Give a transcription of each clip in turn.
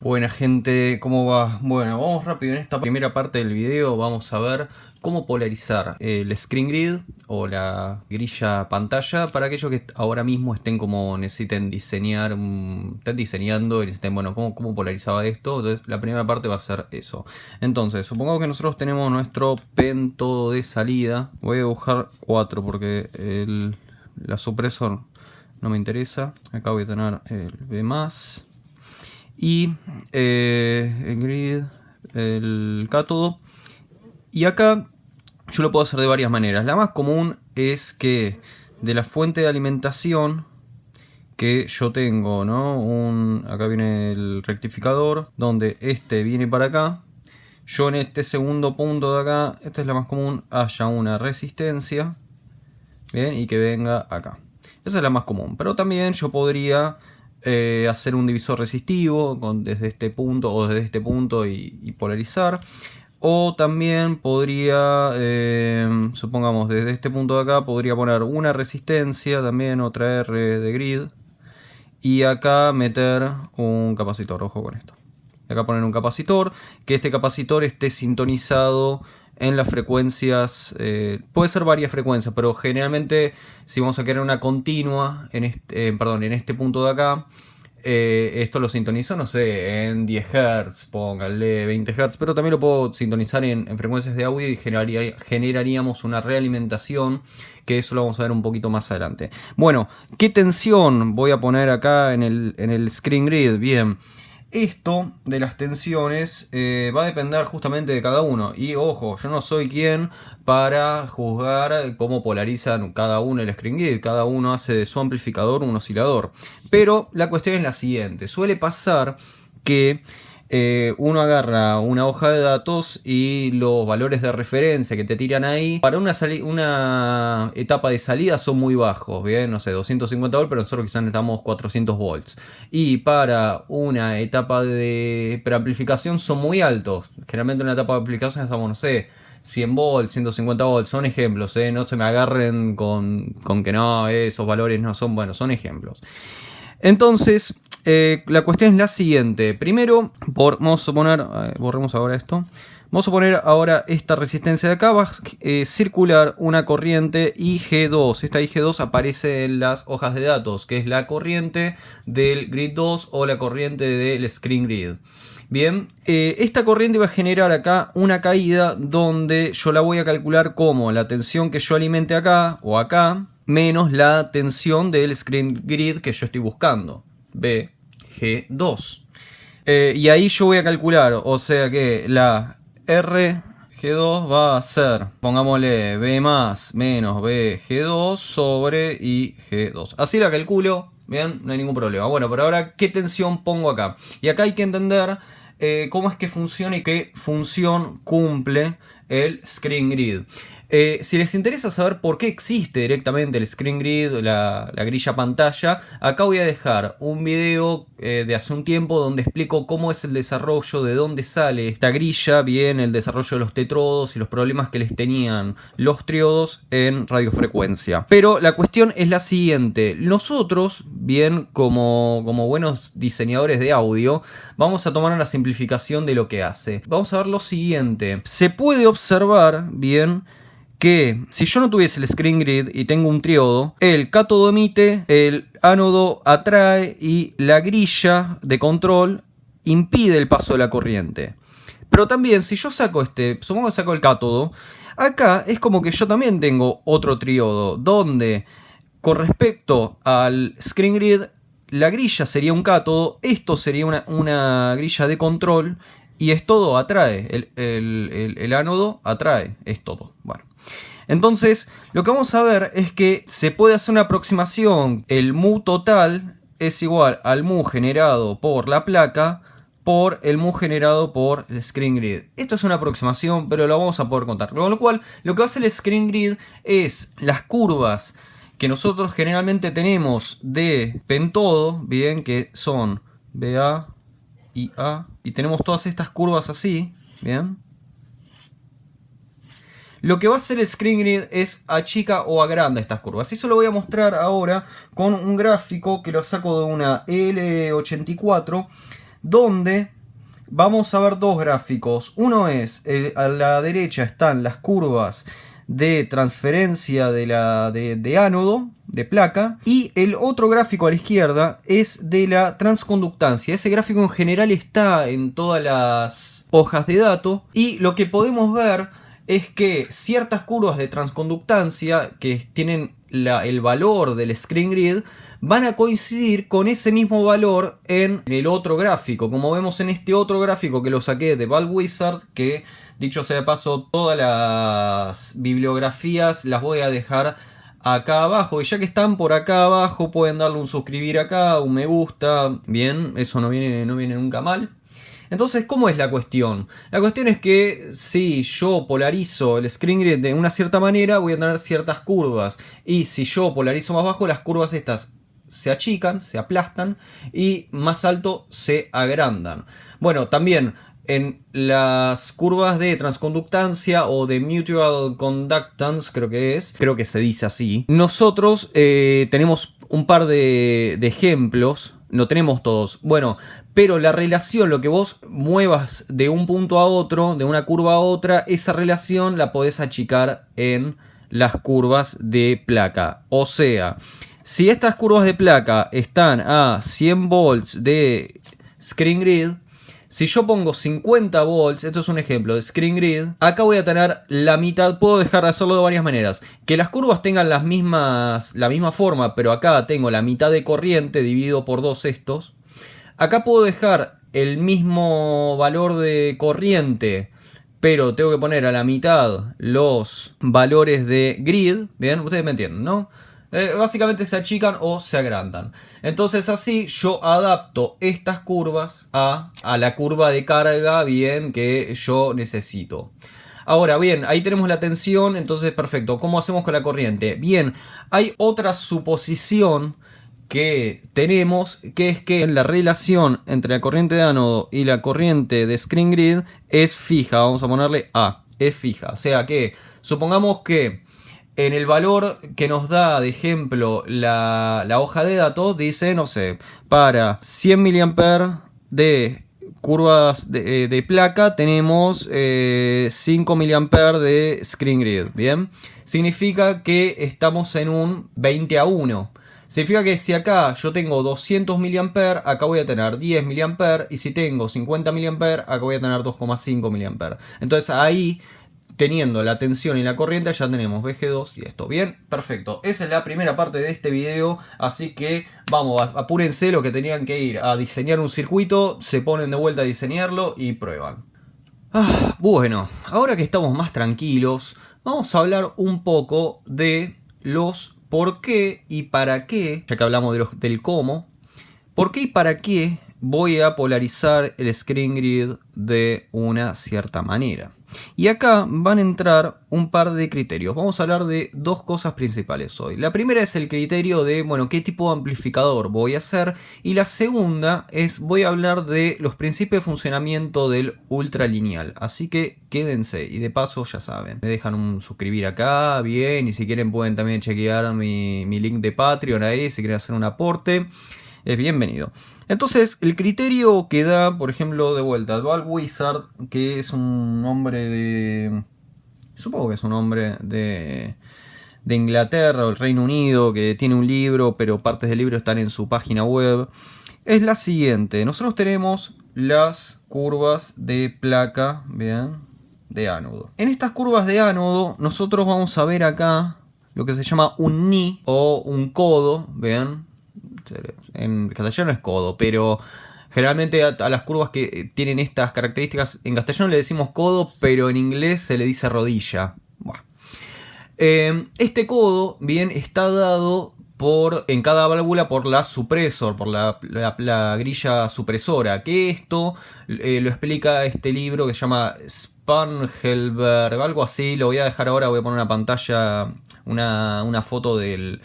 Buena gente, ¿cómo va? Bueno, vamos rápido. En esta primera parte del video vamos a ver cómo polarizar el screen grid o la grilla pantalla para aquellos que ahora mismo estén como necesiten diseñar, estén diseñando y necesiten, bueno, cómo polarizaba esto. Entonces la primera parte va a ser eso. Entonces, supongamos que nosotros tenemos nuestro pen todo de salida. Voy a dibujar 4 porque la supresor no me interesa. Acá voy a tener el B+. Y el grid, el cátodo. Y acá yo lo puedo hacer de varias maneras. La más común es que de la fuente de alimentación que yo tengo, ¿no? Acá viene el rectificador, donde este viene para acá. Yo en este segundo punto de acá, esta es la más común, haya una resistencia, bien, y que venga acá. Esa es la más común, pero también yo podría hacer un divisor resistivo desde este punto o desde este punto y polarizar. O también podría, supongamos desde este punto de acá, podría poner una resistencia, también otra R de grid. Y acá meter un capacitor, ojo con esto. Acá poner un capacitor, que este capacitor esté sintonizado en las frecuencias, puede ser varias frecuencias, pero generalmente si vamos a querer una continua en este punto de acá, esto lo sintonizo, no sé, en 10 Hz, póngale 20 Hz, pero también lo puedo sintonizar en frecuencias de audio y generaríamos una realimentación, que eso lo vamos a ver un poquito más adelante. Bueno, ¿qué tensión voy a poner acá en el screen grid? Bien. Esto de las tensiones va a depender justamente de cada uno. Y ojo, yo no soy quien para juzgar cómo polarizan cada uno el screen grid. Cada uno hace de su amplificador un oscilador. Pero la cuestión es la siguiente. Suele pasar que uno agarra una hoja de datos y los valores de referencia que te tiran ahí para una etapa de salida son muy bajos, bien, no sé, 250 volts, pero nosotros quizás necesitamos 400 volts. Y para una etapa de preamplificación son muy altos. Generalmente en una etapa de amplificación necesitamos, no sé, 100 volts, 150 volts, son ejemplos, no se me agarren con que no, esos valores no son buenos, son ejemplos. Entonces, la cuestión es la siguiente. Primero, vamos a poner, borremos ahora esto. Vamos a poner ahora esta resistencia de acá. Va a circular una corriente IG2. Esta IG2 aparece en las hojas de datos, que es la corriente del grid 2 o la corriente del screen grid. Bien, esta corriente va a generar acá una caída donde yo la voy a calcular como la tensión que yo alimente acá o acá menos la tensión del screen grid que yo estoy buscando, BG2. Y ahí yo voy a calcular, o sea que la RG2 va a ser, pongámosle B más menos BG2 sobre IG2. Así la calculo, bien, no hay ningún problema. Bueno, pero ahora, ¿qué tensión pongo acá? Y acá hay que entender cómo es que funciona y qué función cumple el screen grid. Si les interesa saber por qué existe directamente el screen grid, la grilla pantalla, acá voy a dejar un video de hace un tiempo donde explico cómo es el desarrollo, de dónde sale esta grilla, bien, el desarrollo de los tetrodos y los problemas que les tenían los triodos en radiofrecuencia. Pero la cuestión es la siguiente: nosotros, bien, como buenos diseñadores de audio, vamos a tomar una simplificación de lo que hace. Vamos a ver lo siguiente: se puede observar, bien, que si yo no tuviese el screen grid y tengo un triodo, el cátodo emite, el ánodo atrae y la grilla de control impide el paso de la corriente. Pero también si yo saco supongo que saco el cátodo, acá es como que yo también tengo otro triodo, donde con respecto al screen grid la grilla sería un cátodo, esto sería una grilla de control y es todo atrae, el ánodo atrae, es todo. Bueno. Entonces, lo que vamos a ver es que se puede hacer una aproximación. El mu total es igual al mu generado por la placa por el mu generado por el screen grid. Esto es una aproximación, pero lo vamos a poder contar. Con lo cual, lo que va a hacer el screen grid es las curvas que nosotros generalmente tenemos de pentodo, bien, que son BA y A, y tenemos todas estas curvas así, bien. Lo que va a hacer el screen grid es achica o agranda estas curvas. Eso lo voy a mostrar ahora con un gráfico que lo saco de una L84, donde vamos a ver dos gráficos. Uno es, a la derecha están las curvas de transferencia de ánodo, de placa, y el otro gráfico a la izquierda es de la transconductancia. Ese gráfico en general está en todas las hojas de datos, y lo que podemos ver es que ciertas curvas de transconductancia que tienen el valor del screen grid van a coincidir con ese mismo valor en el otro gráfico, como vemos en este otro gráfico que lo saqué de Valwizard, que dicho sea de paso, todas las bibliografías las voy a dejar acá abajo, y ya que están por acá abajo pueden darle un suscribir acá, un me gusta, bien, eso no viene nunca mal. Entonces, ¿cómo es la cuestión? La cuestión es que si yo polarizo el screen grid de una cierta manera, voy a tener ciertas curvas, y si yo polarizo más bajo, las curvas estas se achican, se aplastan, y más alto se agrandan. Bueno, también en las curvas de transconductancia o de mutual conductance, creo que se dice así, nosotros tenemos un par de ejemplos, no tenemos todos, bueno, pero la relación, lo que vos muevas de un punto a otro, de una curva a otra, esa relación la podés achicar en las curvas de placa. O sea, si estas curvas de placa están a 100 volts de screen grid, si yo pongo 50 volts, esto es un ejemplo de screen grid, acá voy a tener la mitad. Puedo dejar de hacerlo de varias maneras. Que las curvas tengan la misma forma, pero acá tengo la mitad de corriente dividido por 2 estos. Acá puedo dejar el mismo valor de corriente, pero tengo que poner a la mitad los valores de grid. Bien, ustedes me entienden, ¿no? Básicamente se achican o se agrandan. Entonces así yo adapto estas curvas a la curva de carga, bien, que yo necesito. Ahora, bien, ahí tenemos la tensión, entonces perfecto. ¿Cómo hacemos con la corriente? Bien, hay otra suposición que tenemos, que es que la relación entre la corriente de ánodo y la corriente de screen grid es fija. Vamos a ponerle A, es fija. O sea que, supongamos que en el valor que nos da, de ejemplo, la hoja de datos, dice, no sé, para 100 mA de curvas de placa tenemos 5 mA de screen grid, ¿bien? Significa que estamos en un 20:1. Significa que si acá yo tengo 200 mA, acá voy a tener 10 mA, y si tengo 50 mA, acá voy a tener 2,5 mA. Entonces ahí, teniendo la tensión y la corriente, ya tenemos VG2 y esto. Bien, perfecto. Esa es la primera parte de este video, así que vamos, apúrense lo que tenían que ir a diseñar un circuito, se ponen de vuelta a diseñarlo y prueban. Bueno, ahora que estamos más tranquilos, vamos a hablar un poco de los por qué y para qué, ya que hablamos del cómo, por qué y para qué voy a polarizar el screen grid de una cierta manera. Y acá van a entrar un par de criterios. Vamos a hablar de dos cosas principales hoy. La primera es el criterio de, bueno, qué tipo de amplificador voy a hacer. Y la segunda es, voy a hablar de los principios de funcionamiento del ultralineal. Así que quédense. Y de paso, ya saben, me dejan un suscribir acá, bien. Y si quieren pueden también chequear mi link de Patreon ahí, si quieren hacer un aporte. Es bienvenido. Entonces, el criterio que da, por ejemplo, de vuelta, Valwizard, que es un hombre de... supongo que es un hombre de Inglaterra o el Reino Unido, que tiene un libro, pero partes del libro están en su página web, es la siguiente. Nosotros tenemos las curvas de placa, bien, de ánodo. En estas curvas de ánodo, nosotros vamos a ver acá lo que se llama un ni o un codo, vean. En castellano es codo, pero generalmente a las curvas que tienen estas características, en castellano le decimos codo, pero en inglés se le dice rodilla. Buah. Este codo, bien, está dado en cada válvula por la supresor, por la grilla supresora, que esto lo explica este libro que se llama Spangelberg, algo así. Lo voy a dejar ahora, voy a poner una pantalla, una foto de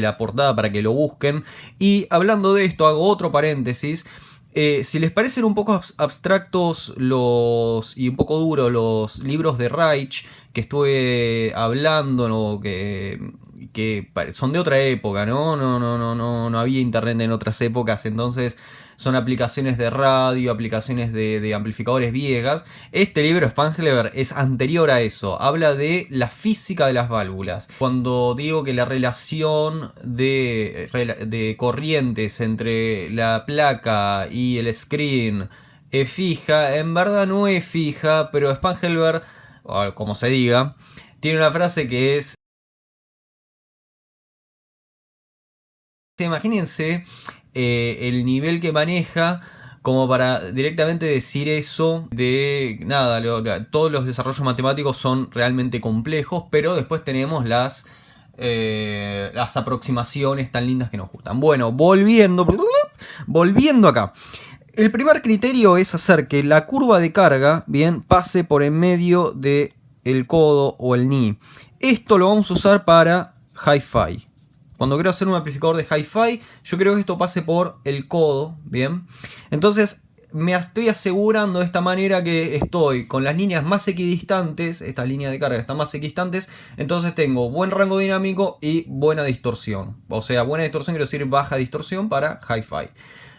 la portada para que lo busquen. Y hablando de esto, hago otro paréntesis. Si les parecen un poco abstractos y un poco duros los libros de Reich que estuve hablando, ¿no? que son de otra época, ¿no? No había internet en otras épocas, entonces son aplicaciones de radio, aplicaciones de amplificadores viejas. Este libro, Spangler, es anterior a eso, habla de la física de las válvulas. Cuando digo que la relación de corrientes entre la placa y el screen es fija, en verdad no es fija, pero Spangler, o como se diga, tiene una frase que es: imagínense el nivel que maneja como para directamente decir eso de nada, todos los desarrollos matemáticos son realmente complejos, pero después tenemos las aproximaciones tan lindas que nos gustan. Bueno, volviendo acá. El primer criterio es hacer que la curva de carga, bien, pase por en medio del codo o el knee. Esto lo vamos a usar para hi-fi. Cuando quiero hacer un amplificador de hi-fi, yo creo que esto pase por el codo, ¿bien? Entonces me estoy asegurando de esta manera que estoy con las líneas más equidistantes, estas líneas de carga están más equidistantes, entonces tengo buen rango dinámico y buena distorsión. O sea, buena distorsión quiero decir baja distorsión para hi-fi.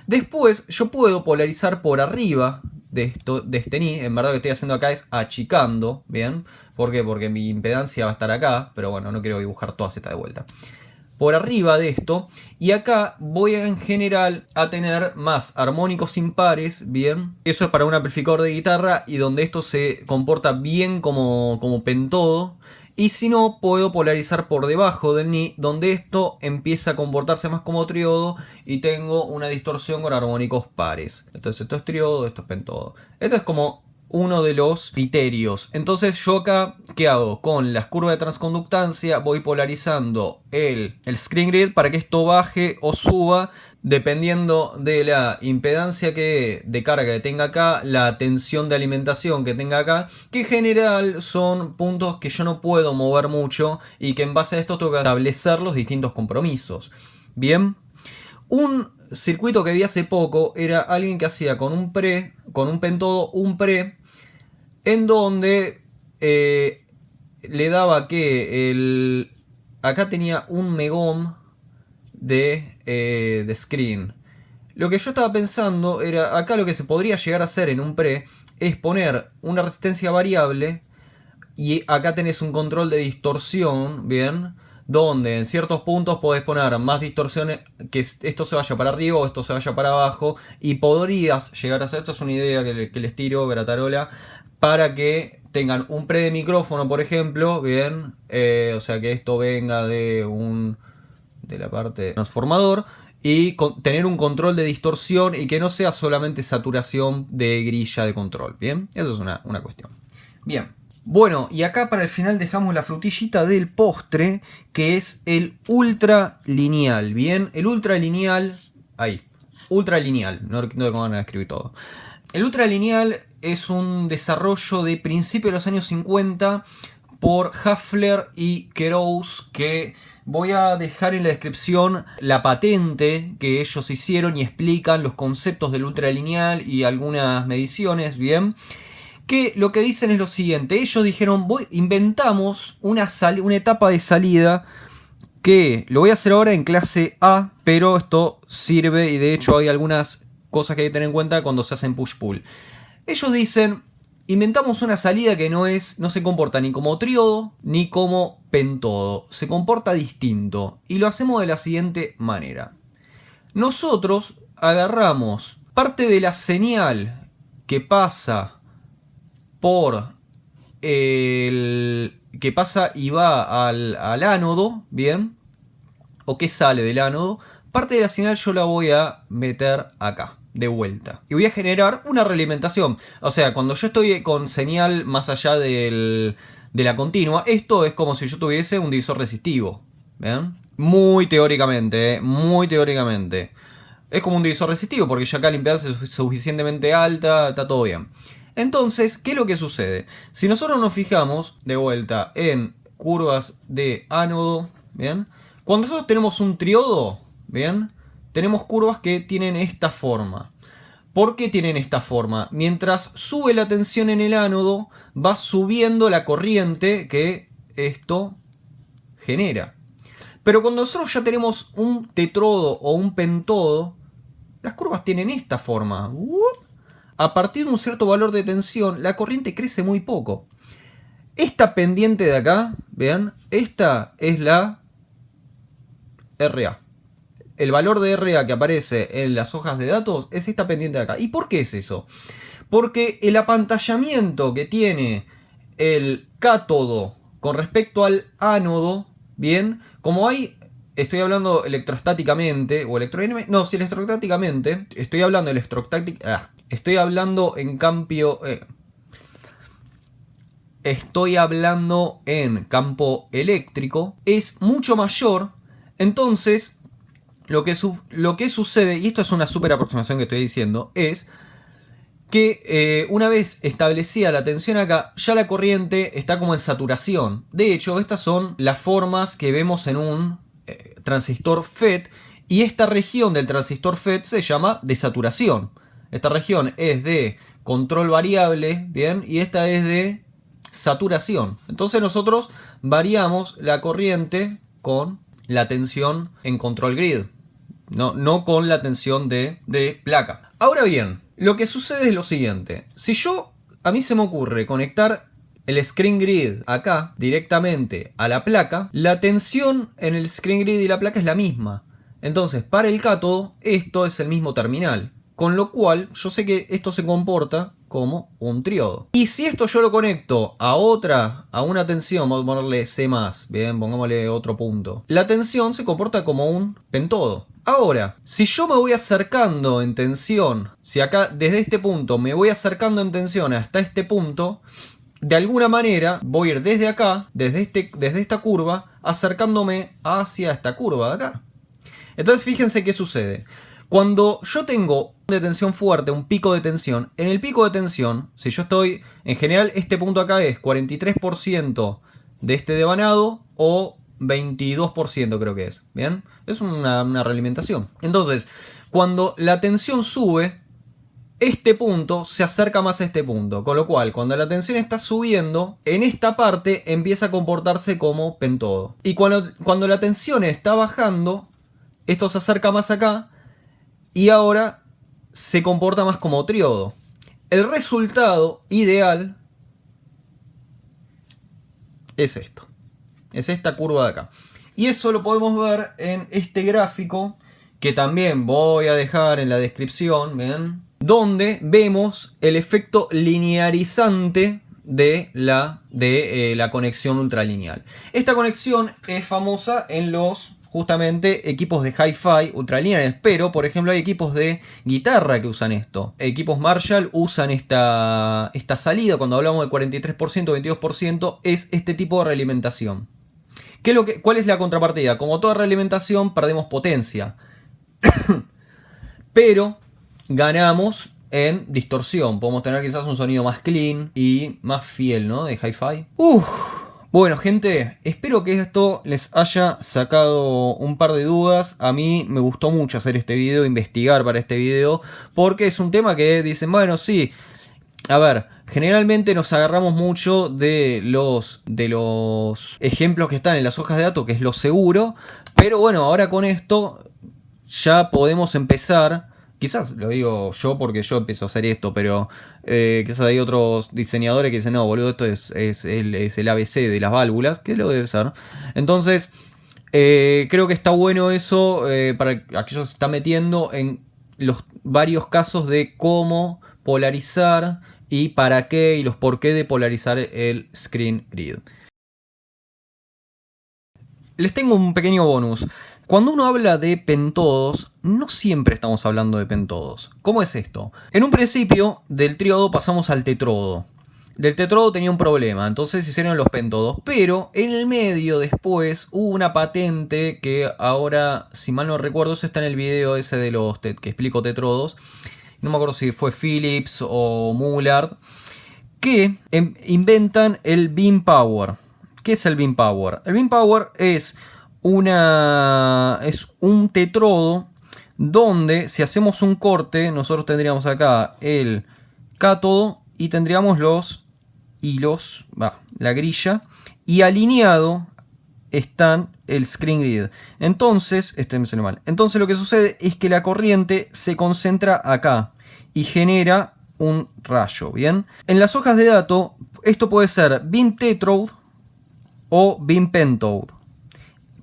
Después yo puedo polarizar por arriba de este knee. En verdad lo que estoy haciendo acá es achicando, ¿bien? ¿Por qué? Porque mi impedancia va a estar acá, pero bueno, no quiero dibujar toda Z de vuelta. Por arriba de esto, y acá voy en general a tener más armónicos impares, bien. Eso es para un amplificador de guitarra y donde esto se comporta bien como pentodo. Y si no, puedo polarizar por debajo del knee, donde esto empieza a comportarse más como triodo y tengo una distorsión con armónicos pares. Entonces esto es triodo, esto es pentodo. Esto es como uno de los criterios. Entonces yo acá, ¿qué hago? Con las curvas de transconductancia voy polarizando el screen grid para que esto baje o suba dependiendo de la impedancia de carga que tenga acá, la tensión de alimentación que tenga acá, que en general son puntos que yo no puedo mover mucho y que en base a esto tengo que establecer los distintos compromisos. Bien, un circuito que vi hace poco era alguien que hacía con un pentodo, un pre, en donde le daba que acá tenía un megom de screen. Lo que yo estaba pensando era, acá lo que se podría llegar a hacer en un pre es poner una resistencia variable y acá tenés un control de distorsión, ¿bien? Donde en ciertos puntos podés poner más distorsiones, que esto se vaya para arriba o esto se vaya para abajo, y podrías llegar a hacer, esto es una idea que les tiro, gratarola, para que tengan un pre de micrófono, por ejemplo, ¿bien? O sea que esto venga de la parte transformador, y tener un control de distorsión y que no sea solamente saturación de grilla de control, ¿bien? Eso es una cuestión. Bien. Bueno, y acá para el final dejamos la frutillita del postre, que es el ultra lineal, ¿bien? El ultra lineal, ahí, ultra lineal, no tengo ganas de escribir todo. El ultra lineal es un desarrollo de principios de los años 50 por Hafler y Kerouz, que voy a dejar en la descripción la patente que ellos hicieron y explican los conceptos del ultra lineal y algunas mediciones, ¿bien? Que lo que dicen es lo siguiente: ellos dijeron, inventamos una etapa de salida que lo voy a hacer ahora en clase A, pero esto sirve y de hecho hay algunas cosas que hay que tener en cuenta cuando se hacen push-pull. Ellos dicen, inventamos una salida que no se comporta ni como triodo ni como pentodo, se comporta distinto y lo hacemos de la siguiente manera. Nosotros agarramos parte de la señal que pasa que pasa y va al ánodo, ¿bien? O que sale del ánodo. Parte de la señal yo la voy a meter acá, de vuelta. Y voy a generar una realimentación. O sea, cuando yo estoy con señal más allá de la continua, esto es como si yo tuviese un divisor resistivo, ¿bien? Muy teóricamente, muy teóricamente. Es como un divisor resistivo porque ya acá la impedancia es suficientemente alta, está todo bien. Entonces, ¿qué es lo que sucede? Si nosotros nos fijamos de vuelta en curvas de ánodo, ¿bien? Cuando nosotros tenemos un triodo, ¿bien? Tenemos curvas que tienen esta forma. ¿Por qué tienen esta forma? Mientras sube la tensión en el ánodo, va subiendo la corriente que esto genera. Pero cuando nosotros ya tenemos un tetrodo o un pentodo, las curvas tienen esta forma. A partir de un cierto valor de tensión, la corriente crece muy poco. Esta pendiente de acá, vean, esta es la RA. El valor de RA que aparece en las hojas de datos es esta pendiente de acá. ¿Y por qué es eso? Porque el apantallamiento que tiene el cátodo con respecto al ánodo, bien, como hay, estoy hablando electrostáticamente, o electrodinámicamente, no, sí, electrostáticamente, estoy hablando estoy hablando en cambio, estoy hablando en campo eléctrico, es mucho mayor. Entonces, lo que sucede, y esto es una super aproximación que estoy diciendo, es que una vez establecida la tensión acá, ya la corriente está como en saturación. De hecho, estas son las formas que vemos en un transistor FET, y esta región del transistor FET se llama desaturación. Esta región es de control variable, ¿bien? Y esta es de saturación. Entonces nosotros variamos la corriente con la tensión en control grid, no con la tensión de placa. Ahora bien, lo que sucede es lo siguiente. Si a mí se me ocurre conectar el screen grid acá directamente a la placa, la tensión en el screen grid y la placa es la misma. Entonces, para el cátodo, esto es el mismo terminal. Con lo cual, yo sé que esto se comporta como un triodo. Y si esto yo lo conecto a una tensión, vamos a ponerle C+, bien, pongámosle otro punto. La tensión se comporta como un pentodo. Ahora, si yo me voy acercando en tensión, si acá desde este punto me voy acercando en tensión hasta este punto, de alguna manera voy a ir desde acá, desde esta curva, acercándome hacia esta curva de acá. Entonces fíjense qué sucede. Cuando yo tengo de tensión fuerte, un pico de tensión, en el pico de tensión, si yo estoy, en general este punto acá es 43% de este devanado o 22% creo que es, ¿bien? Es una realimentación. Entonces, cuando la tensión sube, este punto se acerca más a este punto, con lo cual cuando la tensión está subiendo, en esta parte empieza a comportarse como pentodo. Y cuando la tensión está bajando, esto se acerca más acá y ahora se comporta más como triodo. El resultado ideal es esto. Es esta curva de acá. Y eso lo podemos ver en este gráfico, que también voy a dejar en la descripción, ¿ven? Donde vemos el efecto linearizante de la conexión ultralineal. Esta conexión es famosa en los justamente equipos de hi-fi ultralineales, pero por ejemplo hay equipos de guitarra que usan esto. Equipos Marshall usan esta salida, cuando hablamos de 43%, 22%, es este tipo de realimentación. ¿Cuál es la contrapartida? Como toda realimentación, perdemos potencia. Pero ganamos en distorsión. Podemos tener quizás un sonido más clean y más fiel, ¿no? De hi-fi. Bueno, gente, espero que esto les haya sacado un par de dudas. A mí me gustó mucho hacer este video, investigar para este video, porque es un tema que dicen, bueno, sí, a ver, generalmente nos agarramos mucho de los ejemplos que están en las hojas de datos, que es lo seguro, pero bueno, ahora con esto ya podemos empezar. Quizás lo digo yo porque yo empiezo a hacer esto, pero quizás hay otros diseñadores que dicen, no, boludo, esto es el ABC de las válvulas, que lo debe ser. Entonces, creo que está bueno eso para aquellos que se están metiendo en los varios casos de cómo polarizar y para qué y los por qué de polarizar el screen grid. Les tengo un pequeño bonus. Cuando uno habla de pentodos, no siempre estamos hablando de pentodos. ¿Cómo es esto? En un principio, del triodo pasamos al tetrodo. Del tetrodo tenía un problema, entonces hicieron los pentodos. Pero en el medio, después, hubo una patente que ahora, si mal no recuerdo, eso está en el video ese de los que explico tetrodos. No me acuerdo si fue Philips o Mullard, que inventan el beam power. ¿Qué es el beam power? El beam power es un tetrodo donde si hacemos un corte, nosotros tendríamos acá el cátodo y tendríamos los hilos, la grilla, y alineado están el screen grid. Entonces, me salió mal. Entonces lo que sucede es que la corriente se concentra acá y genera un rayo, ¿bien? En las hojas de datos, esto puede ser beam tetrode o beam pentode,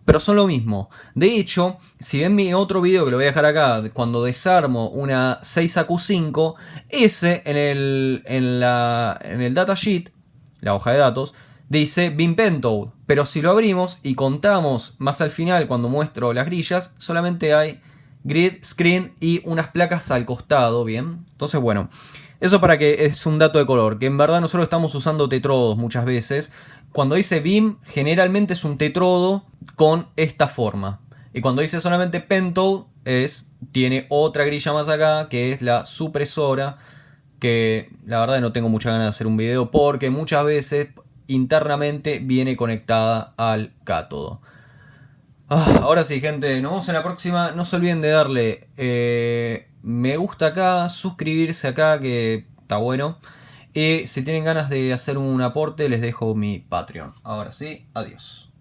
pero son lo mismo. De hecho, si ven mi otro video que lo voy a dejar acá, cuando desarmo una 6AQ5, ese en el datasheet, la hoja de datos, dice beam pentode, pero si lo abrimos y contamos más al final cuando muestro las grillas, solamente hay grid, screen y unas placas al costado, ¿bien? Entonces, bueno, eso para que es un dato de color, que en verdad nosotros estamos usando tetrodos muchas veces. Cuando dice beam, generalmente es un tetrodo con esta forma. Y cuando dice solamente pentode, tiene otra grilla más acá, que es la supresora, que la verdad no tengo mucha ganas de hacer un video porque muchas veces internamente viene conectada al cátodo. Ahora sí, gente, nos vemos en la próxima. No se olviden de darle me gusta acá, suscribirse acá, que está bueno. Y si tienen ganas de hacer un aporte, les dejo mi Patreon. Ahora sí, adiós.